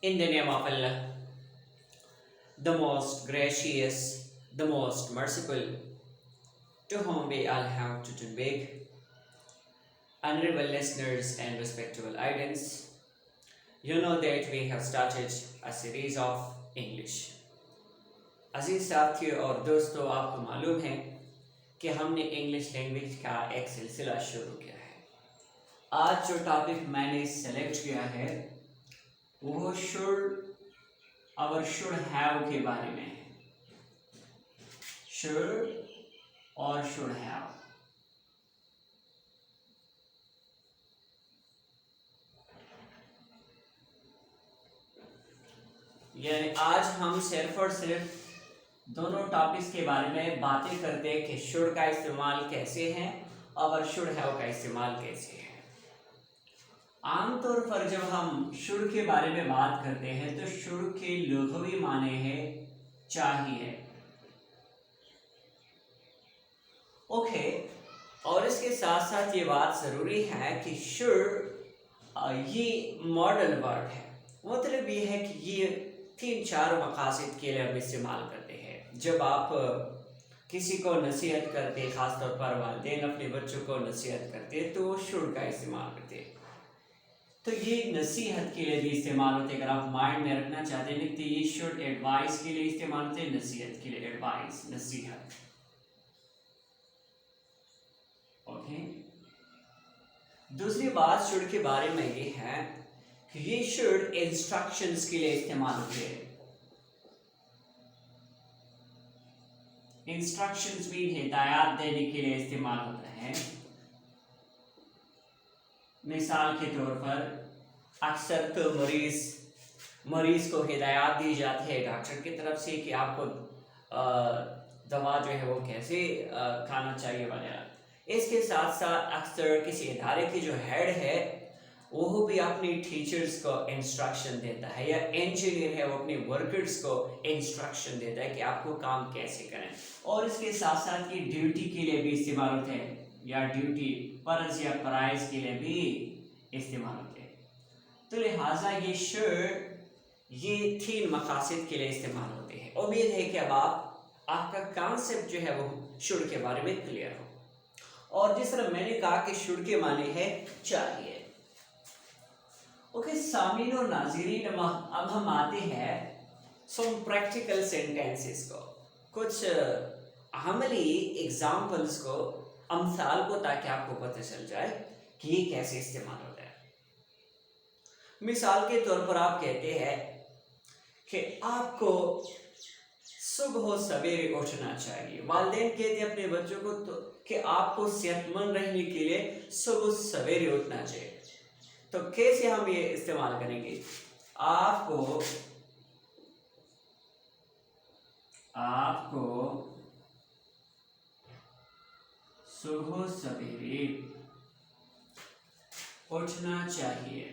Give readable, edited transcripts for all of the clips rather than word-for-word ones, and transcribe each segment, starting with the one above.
In the name of Allah, the most gracious, the most merciful, to whom we all have to turn back, honorable listeners and respectable audience, you know that we have started a series of English. अजीज साथियों और दोस्तों, आपको मालूम है कि हमने English language का एक सिलसिला शुरू किया है। आज जो टॉपिक मैंने सेलेक्ट किया है वो शुड और शुड हैव के बारे में है। शुड और शुड हैव। यानी आज हम सिर्फ और सिर्फ दोनों टॉपिक्स के बारे में बातें करते हैं कि शुड का इस्तेमाल कैसे है और शुड हैव का इस्तेमाल कैसे है। आमतौर पर जब हम शुड के बारे में बात करते हैं तो शुड के लुग़वी माने हैं चाहिए। ओके, और इसके साथ साथ ये बात ज़रूरी है कि शुड ये मॉडल वर्ड है। मतलब ये है कि ये 3-4 मकासद के लिए हम इस्तेमाल करते हैं। जब आप किसी को नसीहत करते हैं, ख़ासतौर पर वालिदैन अपने बच्चों को नसीहत करते हैं तो शुड का इस्तेमाल करते हैं। तो ये नसीहत के लिए भी इस्तेमाल होते हैं। अगर आप माइंड में रखना चाहते हैं तो ये शुड एडवाइस के लिए इस्तेमाल होते हैं, नसीहत के लिए एडवाइस, नसीहत। ओके, दूसरी बात शुड के बारे में ये है कि ये शुड इंस्ट्रक्शंस के लिए इस्तेमाल होते हैं। इंस्ट्रक्शंस भी हिदायत देने के लिए इस्तेमाल होता है। मिसाल के तौर पर अक्सर तो मरीज को हिदायत दी जाती है डॉक्टर की तरफ से कि आपको दवा जो है वो कैसे खाना चाहिए वगैरह। इसके साथ साथ अक्सर किसी इदारे की जो हेड है वो भी अपने टीचर्स को इंस्ट्रक्शन देता है, या इंजीनियर है वो अपने वर्कर्स को इंस्ट्रक्शन देता है कि आपको काम कैसे करें। और इसके साथ साथ ये ड्यूटी के लिए भी इस्तेमाल होते हैं, या ड्यूटी फर्ज या फराइज के लिए भी इस्तेमाल होते हैं। तो लिहाजा ये शुड ये 3 मकासद के लिए इस्तेमाल होते हैं। उम्मीद है कि अब आपका कॉन्सेप्ट जो है वो शुड के बारे में क्लियर हो। और जिस तरह मैंने कहा कि शुड के माने है चाहिए। ओके सामीन और नाज़रीन, अब हम आते हैं सम प्रैक्टिकल सेंटेंसेस को, कुछ अमली एग्जाम्पल्स को, अमसाल को, ताकि आपको पता चल जाए कि ये कैसे इस्तेमाल होता है। मिसाल के तौर पर आप कहते हैं कि आपको सुबह सवेरे उठना चाहिए। वालिदैन कहते हैं अपने बच्चों को तो कि आपको सेहतमंद रहने के लिए सुबह सवेरे उठना चाहिए। तो कैसे हम ये इस्तेमाल करेंगे? आपको सुबह सवेरे उठना चाहिए।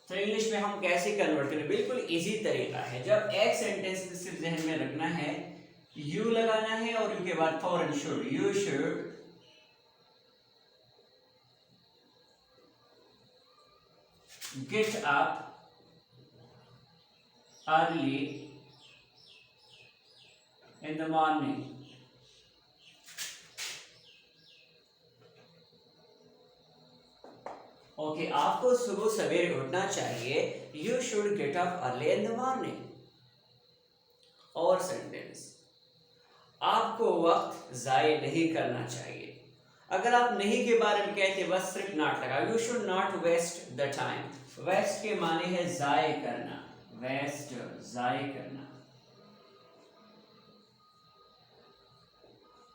तो इंग्लिश में हम कैसे कन्वर्ट करें? बिल्कुल इजी तरीका है। जब एक सेंटेंस सिर्फ जहन में रखना है, यू लगाना है और यू के बाद फौरन should. You should get up early in the morning. Okay, आपको सुबह सवेरे उठना चाहिए। You should get up early in the morning. और सेंटेंस, आपको वक्त जाये नहीं करना चाहिए। अगर आप नहीं के बारे में कहते बस सिर्फ नॉट लगा, you should not waste the time. Waste के माने है जाये करना, वेस्ट जाये करना।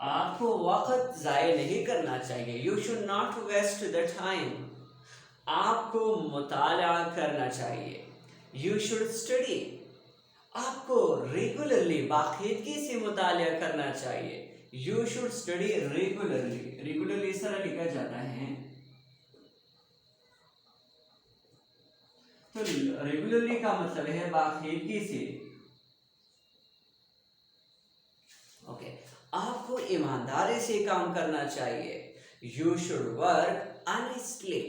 आपको वक्त जाये नहीं करना चाहिए, you should not waste the time. आपको मुताला करना चाहिए, यू शुड स्टडी। आपको रेगुलरली बाकायदगी से मुताला करना चाहिए, you should study regularly. Regularly इस तरह लिखा जाता है। तो रेगुलरली का मतलब है बाकायदगी से। ओके, आपको ईमानदारी से काम करना चाहिए, यू शुड वर्क ऑनेस्टली।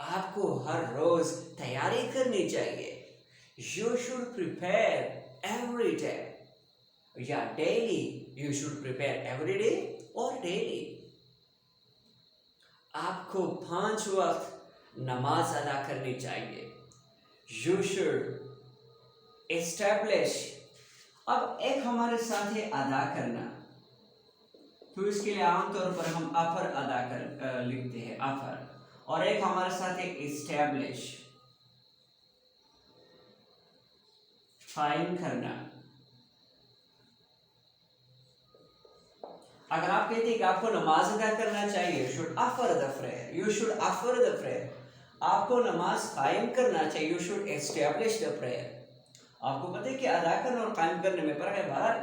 आपको हर रोज तैयारी करनी चाहिए। You should prepare every day, या daily. You should prepare every day और डेली। आपको 5 वक्त नमाज अदा करनी चाहिए। You should establish. अब एक हमारे साथ है अदा करना, तो इसके लिए आमतौर पर हम अफर अदा कर लिखते हैं, अफर। और एक हमारे साथ है एस्टैब्लिश, कायम करना। अगर आप कहते हैं कि आपको नमाज अदा करना चाहिए, you should offer the prayer, you should offer the prayer. आपको नमाज कायम करना चाहिए, you should establish the prayer. आपको पता है कि अदा करना और कायम करने में फर्क है बाहर।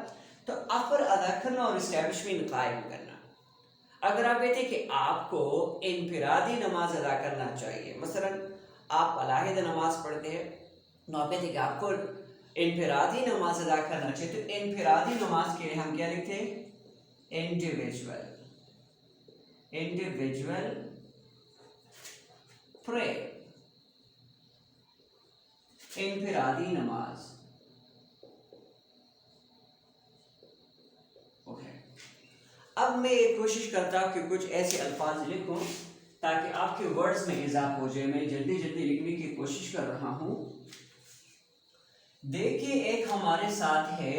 तो अफर अदा करना और एस्टैब्लिशमेंट कायम करना। अगर आप कहते हैं कि आपको इनफिरादी नमाज अदा करना चाहिए, मसलन आप अलग नमाज पढ़ते हैं, तो आप कहते हैं कि आपको इनफिरादी नमाज अदा करना चाहिए, तो इनफिरादी नमाज के लिए हम क्या लिखते हैं? इंडिविजुअल प्रेयर, इनफिरादी नमाज। ओके, अब मैं एक कोशिश करता हूं कि कुछ ऐसे अल्फाज लिखूं ताकि आपके वर्ड्स में इजाफा हो जाए। मैं जल्दी जल्दी लिखने की कोशिश कर रहा हूं। देखिए, एक हमारे साथ है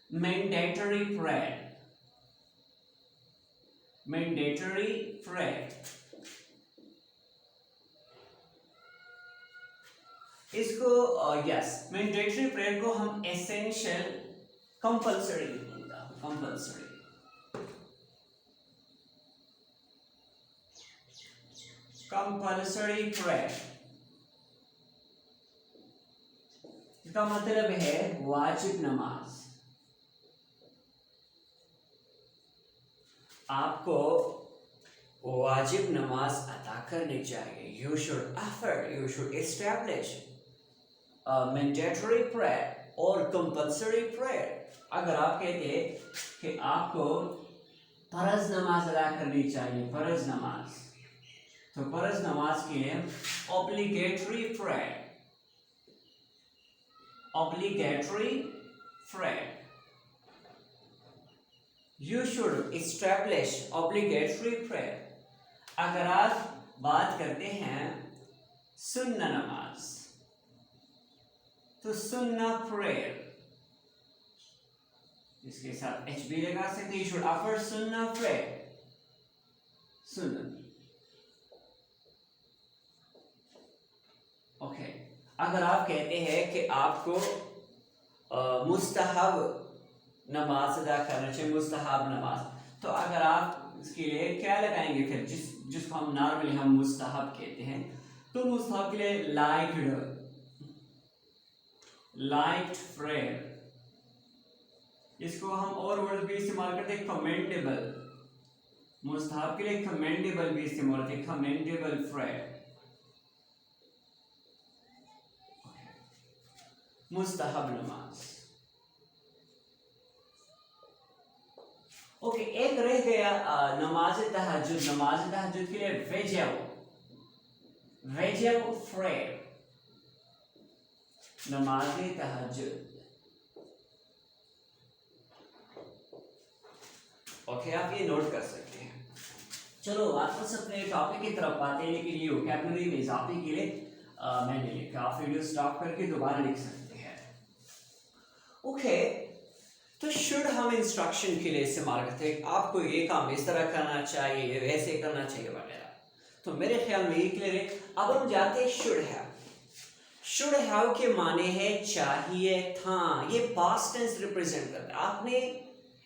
मैंडेटरी प्रेयर, मैंडेटरी प्रेयर। इसको यस, मैंडेटरी प्रेयर को हम एसेंशियल कंपल्सरी लिखूंगा, कंपल्सरी। कंपल्सरी प्रेयर, इसका मतलब है वाजिब नमाज। आपको वाजिब नमाज अदा करनी चाहिए। You should offer, you should establish mandatory prayer और कंपल्सरी प्रेयर। अगर आप कहते हैं कि आपको फर्ज नमाज अदा करनी चाहिए, फर्ज नमाज, तो फर्ज नमाज के लिए obligatory prayer, obligatory prayer. You should establish obligatory prayer। अगर आप बात करते हैं सुन्ना नमाज, तो सुन्ना प्रेयर, इसके साथ एच बी लगा सकते हैं। You should offer सुन्ना प्रेयर, सुन्ना। ओके, अगर आप कहते हैं कि आपको मुस्तहब नमाज अदा करना चाहिए, मुस्तहब नमाज, तो अगर आप इसके लिए क्या लगाएंगे फिर, जिसको हम नॉर्मली हम मुस्तहब कहते हैं, तो मुस्तहब के लिए लाइक्ड प्रेयर। इसको हम और वर्ड भी इस्तेमाल करते हैं, कमेंडेबल। मुस्तहब के लिए कमेंडेबल भी इस्तेमाल करते हैं, कमेंडेबल प्रेयर, मुस्तहब नमाज। ओके, एक रह गया नमाज तहज्जुद। नमाज तहज्जुद के लिए वेजब प्रेयर, नमाज तहज्जुद। ओके, आप ये नोट कर सकते हैं। चलो वापस अपने टॉपिक की तरफ आते हैं, लेकिन ये वोकैबुलरी में इजाफे के लिए मैंने लिखा, आप वीडियो स्टॉप करके दोबारा लिख सकते हैं। ओके, तो शुड हम इंस्ट्रक्शन के लिए इस्तेमाल करते हैं, आपको ये काम इस तरह करना चाहिए, वैसे करना चाहिए वगैरह। तो मेरे ख्याल में ये क्लियर है। अब हम जाते हैं शुड हैव। शुड हैव के माने है चाहिए था, ये पास्ट टेंस रिप्रेजेंट करता है। आपने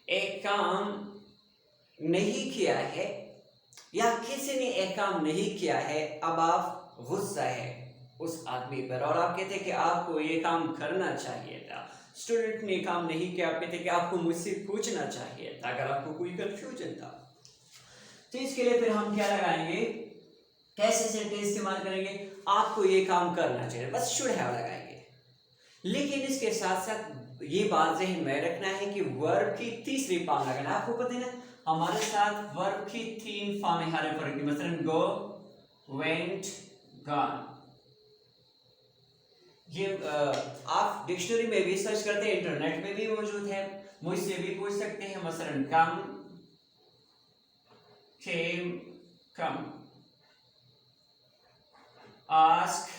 एक काम नहीं किया है या किसी ने एक काम नहीं किया है, अब आप गुस्सा है उस आदमी पर और आप कहते हैं कि आपको ये काम करना चाहिए था। स्टूडेंट ने काम नहीं किया, आप कहते कि आपको मुझसे पूछना चाहिए था अगर आपको कोई कंफ्यूजन था। तो इसके लिए फिर हम क्या लगाएंगे, कैसे सेंटेंस इस्तेमाल करेंगे, आपको ये काम करना चाहिए, बस शुड हैव लगाएंगे। लेकिन इसके साथ साथ ये बात ज़हन में रखना है कि वर्ब की तीसरी पार्ट लगाना। आपको पता है ना, हमारे साथ वर्ब की 3 फॉर्म है फर्क की, मसलन गो, वेंट, गॉन। ये आप डिक्शनरी में भी सर्च करते हैं, इंटरनेट में भी मौजूद है, मुझसे भी पूछ सकते हैं। मसलन come, came, come, ask,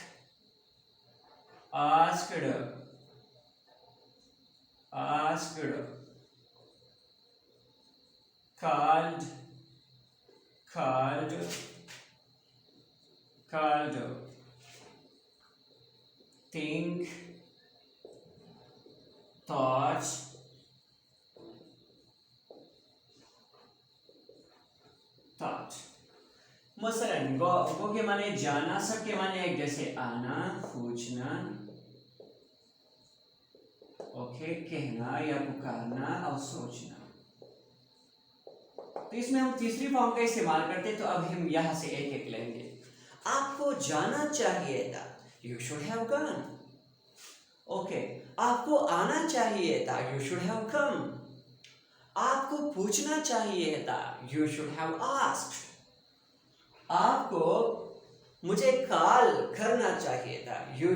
asked, asked, called, called, called, think, thought, thought। मसलन गो के माने जाना, सब के माने एक जैसे आना, पूछना, ओके, कहना या पुकारना और सोचना। तो इसमें हम तीसरी फॉर्म का इस्तेमाल करते हैं, तो अब हम यहां से एक एक लेंगे। आपको जाना चाहिए था, you should have gone. Okay, आपको आना चाहिए था, यू शुड हैव कम। आपको पूछना चाहिए था, यू शुड हैव आस्क्ड। आपको मुझे कॉल करना चाहिए था, यू